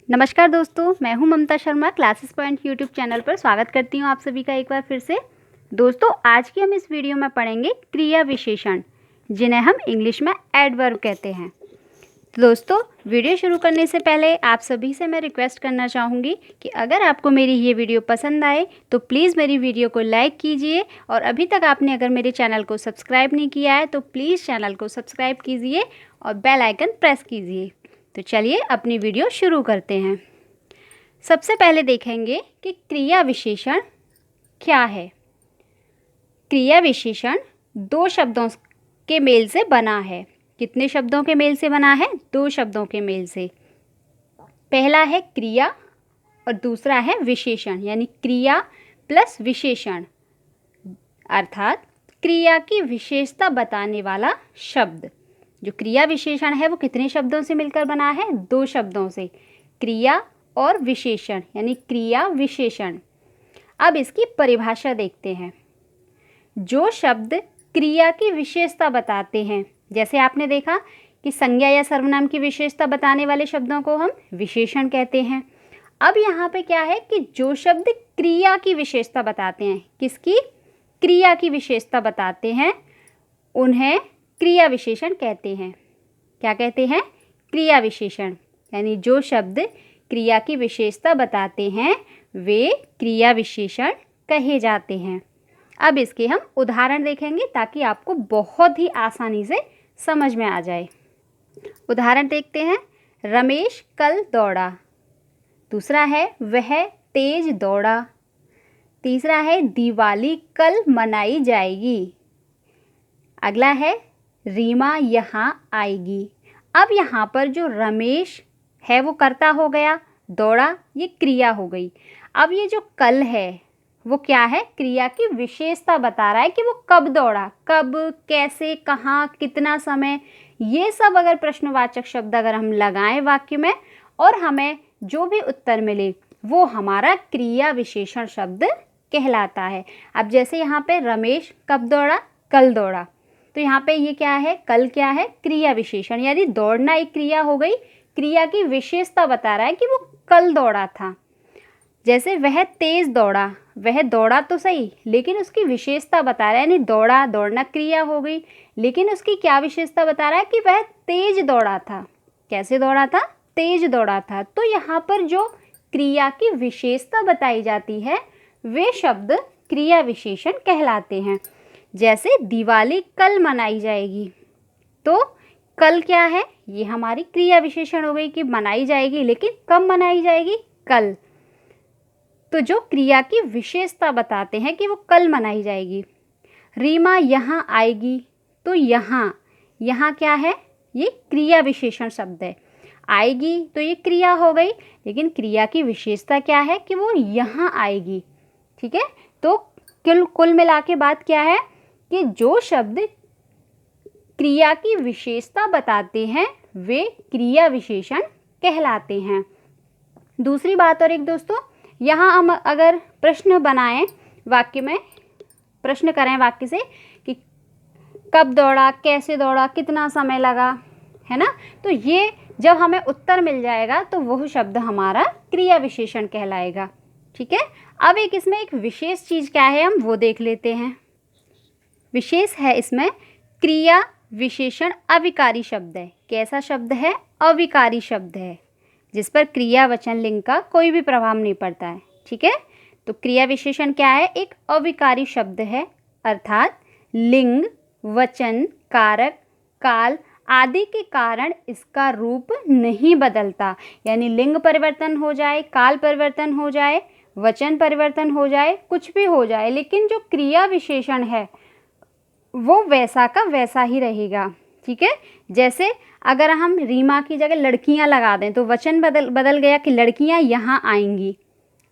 नमस्कार दोस्तों, मैं हूं Mamta Sharma. Classes point YouTube channel पर स्वागत करती हूं आप सभी का एक बार फिर से। दोस्तों, आज की हम इस वीडियो में पढ़ेंगे क्रिया विशेषण, जिन्हें हम इंग्लिश में एडवर्ब कहते हैं। तो दोस्तों, वीडियो शुरू करने से पहले आप सभी से मैं रिक्वेस्ट करना चाहूँगी कि अगर आपको मेरी ये वीडियो पसंद आए तो प्लीज़ मेरी वीडियो को लाइक कीजिए, और अभी तक आपने अगर मेरे चैनल को सब्सक्राइब नहीं किया है तो प्लीज़ चैनल को सब्सक्राइब कीजिए और बेल आइकन प्रेस कीजिए। तो चलिए अपनी वीडियो शुरू करते हैं। सबसे पहले देखेंगे कि क्रिया विशेषण क्या है। क्रिया विशेषण दो शब्दों के मेल से बना है। कितने शब्दों के मेल से बना है? दो शब्दों के मेल से। पहला है क्रिया और दूसरा है विशेषण, यानी क्रिया प्लस विशेषण, अर्थात क्रिया की विशेषता बताने वाला शब्द। जो क्रिया विशेषण है वो कितने शब्दों से मिलकर बना है? दो शब्दों से, क्रिया और विशेषण, यानी क्रिया विशेषण। अब इसकी परिभाषा देखते हैं। जो शब्द क्रिया की विशेषता बताते हैं, जैसे आपने देखा कि संज्ञा या सर्वनाम की विशेषता बताने वाले शब्दों को हम विशेषण कहते हैं। अब यहाँ पे क्या है कि जो शब्द क्रिया की विशेषता बताते हैं, किसकी? क्रिया की विशेषता बताते हैं, उन्हें क्रिया विशेषण कहते हैं। क्या कहते हैं? क्रिया विशेषण। यानी जो शब्द क्रिया की विशेषता बताते हैं वे क्रिया विशेषण कहे जाते हैं। अब इसके हम उदाहरण देखेंगे ताकि आपको बहुत ही आसानी से समझ में आ जाए। उदाहरण देखते हैं। रमेश कल दौड़ा। दूसरा है वह तेज दौड़ा। तीसरा है दिवाली कल मनाई जाएगी। अगला है रीमा यहाँ आएगी। अब यहाँ पर जो रमेश है वो कर्ता हो गया, दौड़ा ये क्रिया हो गई। अब ये जो कल है वो क्या है? क्रिया की विशेषता बता रहा है कि वो कब दौड़ा, कब, कैसे, कहाँ, कितना समय। ये सब अगर प्रश्नवाचक शब्द अगर हम लगाएं वाक्य में और हमें जो भी उत्तर मिले वो हमारा क्रिया विशेषण शब्द कहलाता है। अब जैसे यहाँ पे रमेश कब दौड़ा? कल दौड़ा। तो यहाँ पे ये क्या है? कल क्या है? क्रिया विशेषण, यानी दौड़ना एक क्रिया हो गई। क्रिया की विशेषता बता रहा है कि वो कल दौड़ा था। जैसे वह तेज दौड़ा, वह दौड़ा तो सही लेकिन उसकी विशेषता बता रहा है, यानी दौड़ा, दौड़ना क्रिया हो गई, लेकिन उसकी क्या विशेषता बता रहा है कि वह तेज दौड़ा था। कैसे दौड़ा था? तेज दौड़ा था। तो यहाँ पर जो क्रिया की विशेषता बताई जाती है वे शब्द क्रिया विशेषण कहलाते हैं। जैसे दिवाली कल मनाई जाएगी, तो कल क्या है? ये हमारी क्रिया विशेषण हो गई कि मनाई जाएगी, लेकिन कब मनाई जाएगी? कल। तो जो क्रिया की विशेषता बताते हैं कि वो कल मनाई जाएगी। रीमा यहाँ आएगी, तो यहाँ क्या है? ये क्रिया विशेषण शब्द है। आएगी तो ये क्रिया हो गई, लेकिन क्रिया की विशेषता क्या है कि वो यहाँ आएगी। ठीक है, तो कुल मिला के बात क्या है कि जो शब्द क्रिया की विशेषता बताते हैं वे क्रिया विशेषण कहलाते हैं। दूसरी बात और एक दोस्तों, यहाँ हम अगर प्रश्न बनाएं, वाक्य में प्रश्न करें वाक्य से कि कब दौड़ा, कैसे दौड़ा, कितना समय लगा, है ना, तो ये जब हमें उत्तर मिल जाएगा तो वह शब्द हमारा क्रिया विशेषण कहलाएगा। ठीक है, अब इसमें एक विशेष चीज़ क्या है हम वो देख लेते हैं। विशेष है इसमें क्रिया विशेषण अविकारी शब्द है। कैसा शब्द है? अविकारी शब्द है, जिस पर क्रिया वचन लिंग का कोई भी प्रभाव नहीं पड़ता है। ठीक है, तो क्रिया विशेषण क्या है? एक अविकारी शब्द है, अर्थात लिंग, वचन, कारक, काल आदि के कारण इसका रूप नहीं बदलता। यानी लिंग परिवर्तन हो जाए, काल परिवर्तन हो जाए, वचन परिवर्तन हो जाए, कुछ भी हो जाए, लेकिन जो क्रिया विशेषण है वो वैसा का वैसा ही रहेगा। ठीक है, जैसे अगर हम रीमा की जगह लड़कियां लगा दें तो वचन बदल गया कि लड़कियां यहाँ आएंगी।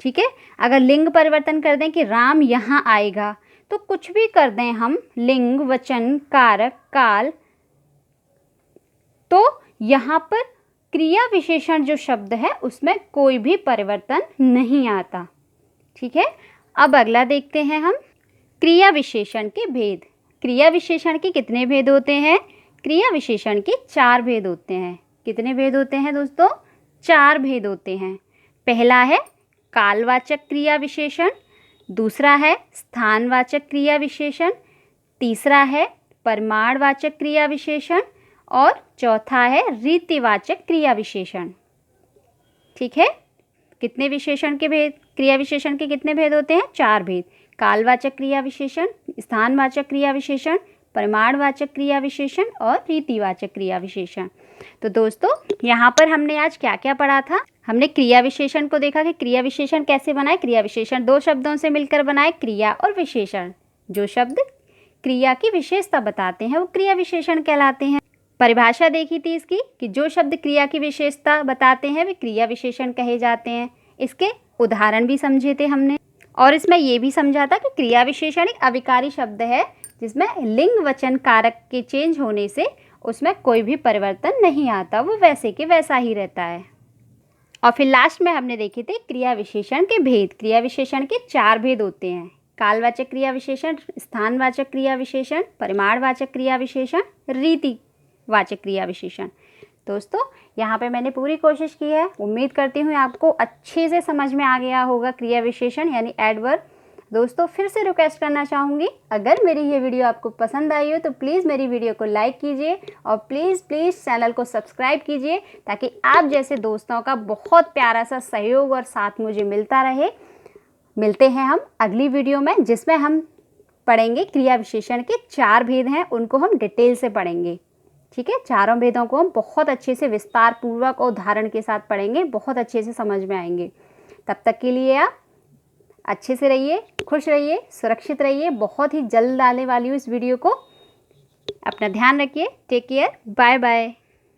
ठीक है, अगर लिंग परिवर्तन कर दें कि राम यहाँ आएगा, तो कुछ भी कर दें हम, लिंग, वचन, कारक, काल, तो यहाँ पर क्रिया विशेषण जो शब्द है उसमें कोई भी परिवर्तन नहीं आता। ठीक है, अब अगला देखते हैं हम क्रिया विशेषण के भेद। क्रिया विशेषण के कितने भेद होते हैं? क्रिया विशेषण के 4 भेद होते हैं। कितने भेद होते हैं दोस्तों? 4 भेद होते हैं। पहला है कालवाचक क्रिया विशेषण, दूसरा है स्थानवाचक क्रिया विशेषण, तीसरा है परिमाणवाचक क्रिया विशेषण और चौथा है रीतिवाचक क्रिया विशेषण। ठीक है, कितने विशेषण के भेद, क्रिया विशेषण के कितने भेद होते हैं? 4 भेद। कालवाचक क्रिया विशेषण, स्थानवाचक क्रिया विशेषण, परिमाणवाचक क्रिया विशेषण और रीतिवाचक क्रिया विशेषण। तो दोस्तों यहाँ पर हमने आज क्या क्या पढ़ा था? हमने क्रिया विशेषण को देखा कि क्रिया विशेषण कैसे बनाए। क्रिया विशेषण 2 शब्दों से मिलकर बनाए, क्रिया और विशेषण। जो शब्द क्रिया की विशेषता बताते हैं वो क्रिया विशेषण कहलाते हैं। परिभाषा देखी थी इसकी कि जो शब्द क्रिया की विशेषता बताते हैं वे क्रिया विशेषण कहे जाते हैं। इसके उदाहरण भी समझे थे हमने, और इसमें ये भी समझा था कि क्रिया विशेषण एक अविकारी शब्द है जिसमें लिंग वचन कारक के चेंज होने से उसमें कोई भी परिवर्तन नहीं आता, वो वैसे के वैसा ही रहता है। और फिर लास्ट में हमने देखे थे क्रिया विशेषण के भेद। क्रिया विशेषण के 4 भेद होते हैं। कालवाचक क्रिया विशेषण, स्थानवाचक क्रिया विशेषण, परिमाणवाचक क्रिया विशेषण, रीतिवाचक क्रिया विशेषण। दोस्तों यहाँ पे मैंने पूरी कोशिश की है, उम्मीद करती हूँ आपको अच्छे से समझ में आ गया होगा क्रिया विशेषण यानी एडवर्ब। दोस्तों फिर से रिक्वेस्ट करना चाहूँगी, अगर मेरी ये वीडियो आपको पसंद आई हो तो प्लीज़ मेरी वीडियो को लाइक कीजिए और प्लीज़ चैनल को सब्सक्राइब कीजिए ताकि आप जैसे दोस्तों का बहुत प्यारा सा सहयोग और साथ मुझे मिलता रहे। मिलते हैं हम अगली वीडियो में जिसमें हम पढ़ेंगे क्रिया विशेषण के 4 भेद हैं, उनको हम डिटेल से पढ़ेंगे। ठीक है, चारों भेदों को हम बहुत अच्छे से विस्तार पूर्वक और उदाहरण के साथ पढ़ेंगे, बहुत अच्छे से समझ में आएंगे। तब तक के लिए आप अच्छे से रहिए, खुश रहिए, सुरक्षित रहिए। बहुत ही जल्द डालने वाली हूँ इस वीडियो को। अपना ध्यान रखिए। Take care, bye bye.